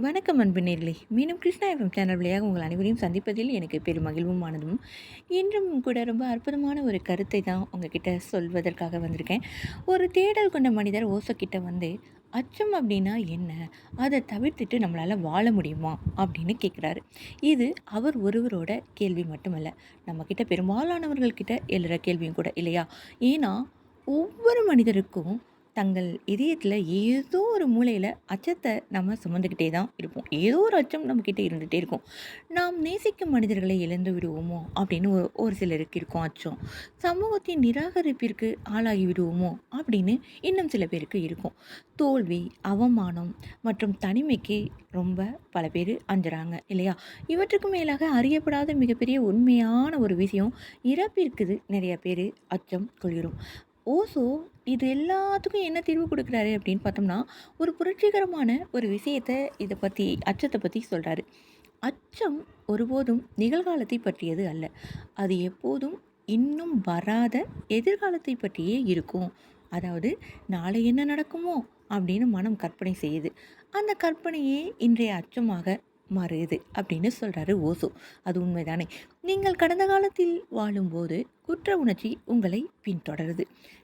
வணக்கம் அன்பு நேர்களே, மீண்டும் கிருஷ்ணா எஃப்எம் சேனல் வழியாக உங்கள் அனைவரையும் சந்திப்பதில் எனக்கு பெரும் மகிழ்வும் ஆனதும். இன்றும் கூட ரொம்ப அற்புதமான ஒரு கருத்தை தான் உங்ககிட்ட சொல்வதற்காக வந்திருக்கேன். ஒரு தேடல் கொண்ட மனிதர் ஓசோக்கிட்ட வந்து, அச்சம் அப்படின்னா என்ன? அதை தவிர்த்துட்டு நம்மளால் வாழ முடியுமா அப்படின்னு கேட்குறாரு. இது அவர் ஒருவரோட கேள்வி மட்டுமல்ல, நம்மக்கிட்ட பெரும்பாலானவர்கள்கிட்ட எழுற கேள்வியும் கூட இல்லையா? ஏன்னா ஒவ்வொரு மனிதருக்கும் தங்கள் இதயத்தில் ஏதோ ஒரு மூலையில் அச்சத்தை நம்ம சுமந்துக்கிட்டே தான் இருப்போம். ஏதோ ஒரு அச்சம் நம்மக்கிட்ட இருந்துகிட்டே இருக்கும். நாம் நேசிக்கும் மனிதர்களை இழந்து விடுவோமோ அப்படின்னு ஒரு சிலருக்கு இருக்கும் அச்சம். சமூகத்தின் நிராகரிப்பிற்கு ஆளாகி விடுவோமோ அப்படின்னு இன்னும் சில பேருக்கு இருக்கும். தோல்வி, அவமானம் மற்றும் தனிமைக்கு ரொம்ப பல பேர் அஞ்சுறாங்க இல்லையா? இவற்றுக்கு மேலாக அறியப்படாத மிகப்பெரிய உண்மையான ஒரு விஷயம், இறப்பிற்கு நிறைய பேர் அச்சம் கொள்கிறோம். ஓசோ இது எல்லாத்துக்கும் என்ன தீர்வு கொடுக்குறாரு அப்படின்னு பார்த்தோம்னா, ஒரு புரட்சிகரமான ஒரு விஷயத்த இதை பற்றி அச்சத்தை பற்றி சொல்கிறாரு. அச்சம் ஒருபோதும் நிகழ்காலத்தை பற்றியது அல்ல. அது எப்போதும் இன்னும் வராத எதிர்காலத்தை பற்றியே இருக்கும். அதாவது நாளை என்ன நடக்குமோ அப்படின்னு மனம் கற்பனை செய்யுது. அந்த கற்பனையே இன்றைய அச்சமாக மாறுது அப்படின்னு சொல்கிறாரு ஓசோ. அது உண்மைதானே? நீங்கள் கடந்த காலத்தில் வாழும்போது குற்ற உணர்ச்சி உங்களை பின்தொடருது.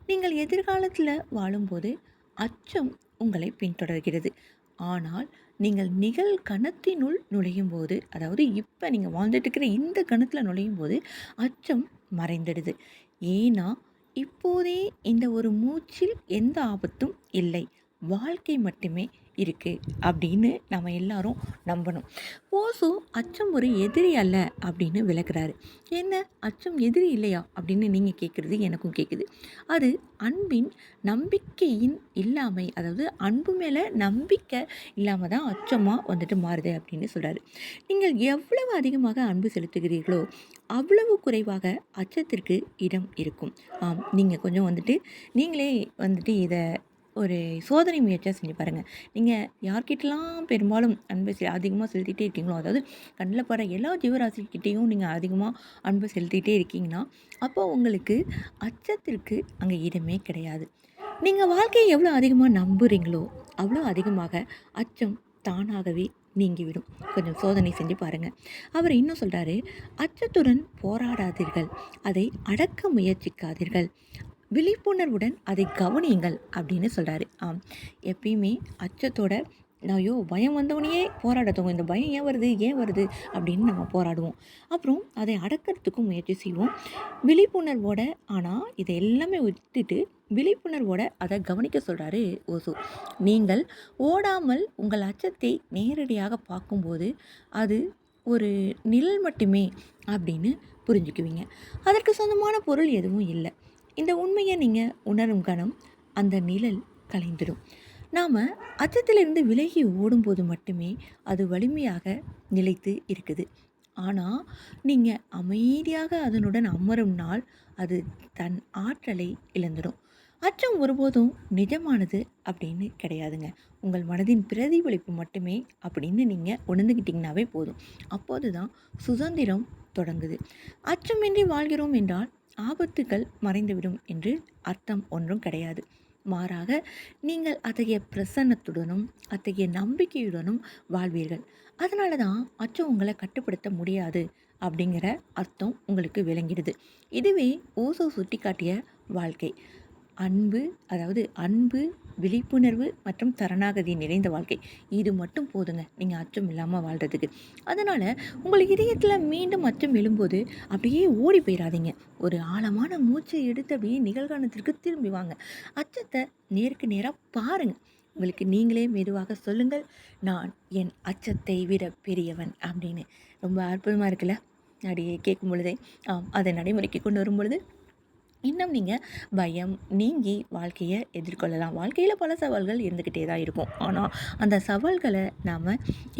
நீங்கள் எதிர்காலத்தில் வாழும்போது அச்சம் உங்களை பின்தொடர்கிறது. ஆனால் நீங்கள் நிகழ்கணத்தினுள் நுழையும் போது, அதாவது இப்போ நீங்கள் வாழ்ந்துட்டு இருக்கிற இந்த கணத்தில் நுழையும் போது அச்சம் மறைந்துடுது. ஏன்னா இப்போதே இந்த ஒரு மூச்சில் எந்த ஆபத்தும் இல்லை, வாழ்க்கை மட்டுமே இருக்குது அப்படின்னு நம்ம எல்லாரும் நம்பணும். ஓசோ அச்சம் ஒரு எதிரி அல்ல அப்படின்னு விளக்குறாரு. என்ன, அச்சம் எதிரி இல்லையா அப்படின்னு நீங்கள் கேட்குறது எனக்கும் கேட்குது. அது அன்பின் நம்பிக்கையின் இல்லாமை, அதாவது அன்பு மேலே நம்பிக்கை இல்லாமல் தான் அச்சமாக வந்துட்டு மாறுது அப்படின்னு சொல்கிறாரு. நீங்கள் எவ்வளவு அதிகமாக அன்பு செலுத்துகிறீர்களோ அவ்வளவு குறைவாக அச்சத்திற்கு இடம் இருக்கும். ஆம், நீங்கள் கொஞ்சம் வந்துட்டு நீங்களே வந்துட்டு இதை ஒரு சோதனை முயற்சியாக செஞ்சு பாருங்கள். நீங்கள் யார்கிட்டலாம் பெரும்பாலும் அன்பை அதிகமாக செலுத்திகிட்டே இருக்கீங்களோ, அதாவது கண்ணில் படுற எல்லா ஜீவராசிக்கிட்டேயும் நீங்கள் அதிகமாக அன்பு செலுத்திகிட்டே இருக்கீங்கன்னா, அப்போ உங்களுக்கு அச்சத்திற்கு அங்கே இடமே கிடையாது. நீங்கள் வாழ்க்கையை எவ்வளோ அதிகமாக நம்புகிறீங்களோ அவ்வளோ அதிகமாக அச்சம் தானாகவே நீங்கிவிடும். கொஞ்சம் சோதனை செஞ்சு பாருங்கள். அவர் இன்னும் சொல்கிறாரு, அச்சத்துடன் போராடாதீர்கள், அதை அடக்க முயற்சிக்காதீர்கள், விழிப்புணர்வுடன் அதை கவனியுங்கள் அப்படின்னு சொல்கிறாரு. எப்பயுமே அச்சத்தோட ஐயோ பயம் வந்தவனையே போராடத்தவங்க, இந்த பயம் ஏன் வருது ஏன் வருது அப்படின்னு நம்ம போராடுவோம். அப்புறம் அதை அடக்கிறதுக்கும் முயற்சி செய்வோம் விழிப்புணர்வோட. ஆனால் இதை எல்லாமே விட்டுட்டு விழிப்புணர்வோட அதை கவனிக்க சொல்கிறாரு ஓசோ. நீங்கள் ஓடாமல் உங்கள் அச்சத்தை நேரடியாக பார்க்கும்போது அது ஒரு நிழல் மட்டுமே அப்படின்னு புரிஞ்சுக்குவீங்க. அதற்கு சொந்தமான பொருள் எதுவும் இல்லை. இந்த உண்மையை நீங்கள் உணரும் கணம் அந்த நிழல் கலைந்துடும். நாம் அச்சத்திலிருந்து விலகி ஓடும்போது மட்டுமே அது வலிமையாக நிலைத்து இருக்குது. ஆனால் நீங்கள் அமைதியாக அதனுடன் அமரும் நாள் அது தன் ஆற்றலை இழந்துடும். அச்சம் ஒருபோதும் நிஜமானது அப்படின்னு கிடையாதுங்க. உங்கள் மனதின் பிரதிபலிப்பு மட்டுமே அப்படின்னு நீங்கள் உணர்ந்துக்கிட்டிங்கனாவே போதும். அப்போது தான் சுதந்திரம் தொடங்குது. அச்சமின்றி வாழ்கிறோம் என்றால் ஆபத்துகள் மறைந்துவிடும் என்று அர்த்தம் ஒன்றும் கிடையாது. மாறாக நீங்கள் அத்தகைய பிரசன்னத்துடனும் அத்தகைய நம்பிக்கையுடனும் வாழ்வீர்கள். அதனால தான் அச்சம் உங்களை கட்டுப்படுத்த முடியாது அப்படிங்கிற அர்த்தம் உங்களுக்கு விளங்கிடுது. இதுவே ஓசோ சுட்டி காட்டிய வாழ்க்கை. அன்பு, அதாவது அன்பு, விழிப்புணர்வு மற்றும் சரணாகதி நிறைந்த வாழ்க்கை. இது மட்டும் போதுங்க நீங்கள் அச்சம் இல்லாமல் வாழ்கிறதுக்கு. அதனால் உங்கள் இதயத்தில் மீண்டும் அச்சம் எழும்போது அப்படியே ஓடி போயிடாதீங்க. ஒரு ஆழமான மூச்சை எடுத்து அப்படியே நிகழ்காலத்திற்கு திரும்பி வாங்க. அச்சத்தை நேருக்கு நேராக பாருங்கள். உங்களுக்கு நீங்களே மெதுவாக சொல்லுங்கள், நான் என் அச்சத்தை விட பெரியவன் அப்படின்னு. ரொம்ப அற்புதமாக இருக்குல்ல? அப்படியே கேட்கும் பொழுதே அதை நடைமுறைக்கு கொண்டு வரும் பொழுது இன்னும் நீங்கள் பயம் நீங்கி வாழ்க்கையை எதிர்கொள்ளலாம். வாழ்க்கையில் பல சவால்கள் இருந்துக்கிட்டே தான் இருக்கும். ஆனால் அந்த சவால்களை நாம்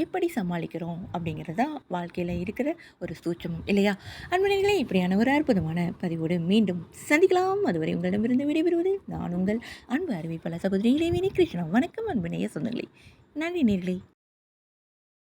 எப்படி சமாளிக்கிறோம் அப்படிங்கிறது தான் வாழ்க்கையில் இருக்கிற ஒரு சூட்சமம் இல்லையா? அன்பர்களே, இப்படியான ஒரு அற்புதமான பதிவோடு மீண்டும் சந்திக்கலாம். அதுவரை உங்களிடமிருந்து விடைபெறுவது நான் உங்கள் அன்பு அறிவிப்பாளர் சகோதரி இளைவேணி கிருஷ்ணா. வணக்கம் அன்பு நேய சொந்தங்களே. நன்றி நேர்களே.